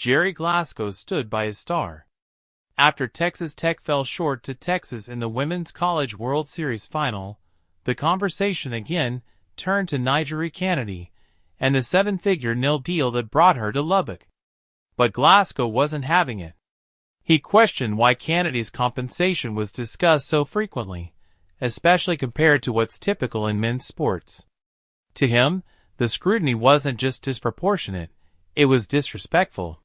Gerry Glasco stood by his star. After Texas Tech fell short to Texas in the Women's College World Series final, the conversation again turned to NiJaree Canady and the seven-figure NIL deal that brought her to Lubbock. But Glasco wasn't having it. He questioned why Canady's compensation was discussed so frequently, especially compared to what's typical in men's sports. To him, the scrutiny wasn't just disproportionate, it was disrespectful.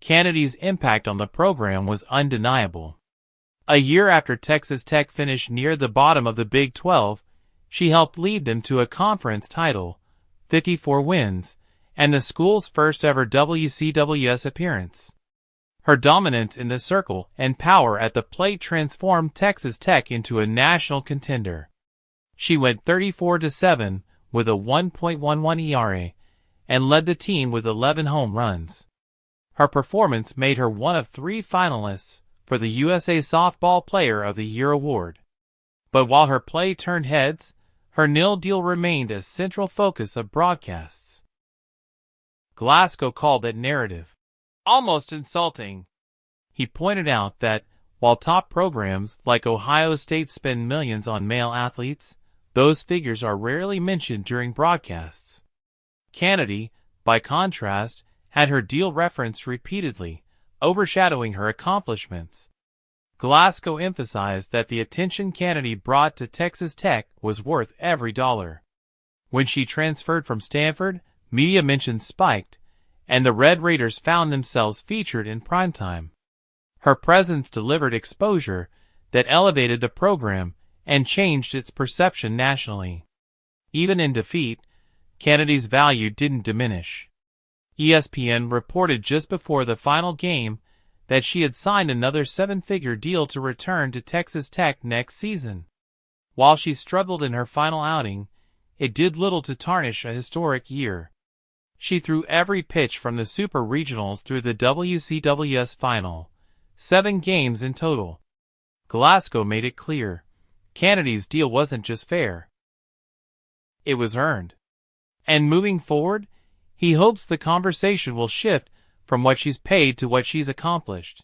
Canady's impact on the program was undeniable. A year after Texas Tech finished near the bottom of the Big 12, she helped lead them to a conference title, 54 wins, and the school's first-ever WCWS appearance. Her dominance in the circle and power at the plate transformed Texas Tech into a national contender. She went 34-7 with a 1.11 ERA and led the team with 11 home runs. Her performance made her one of 3 finalists for the USA Softball Player of the Year award. But while her play turned heads, her NIL deal remained a central focus of broadcasts. Glasco called that narrative almost insulting. He pointed out that, while top programs like Ohio State spend millions on male athletes, those figures are rarely mentioned during broadcasts. Canady, by contrast, had her deal referenced repeatedly, overshadowing her accomplishments. Glasco emphasized that the attention Canady brought to Texas Tech was worth every dollar. When she transferred from Stanford, media mentions spiked, and the Red Raiders found themselves featured in primetime. Her presence delivered exposure that elevated the program and changed its perception nationally. Even in defeat, Canady's value didn't diminish. ESPN reported just before the final game that she had signed another 7-figure deal to return to Texas Tech next season. While she struggled in her final outing, it did little to tarnish a historic year. She threw every pitch from the Super Regionals through the WCWS final, 7 games in total. Glasco made it clear, Canady's deal wasn't just fair. It was earned. And moving forward, he hopes the conversation will shift from what she's paid to what she's accomplished.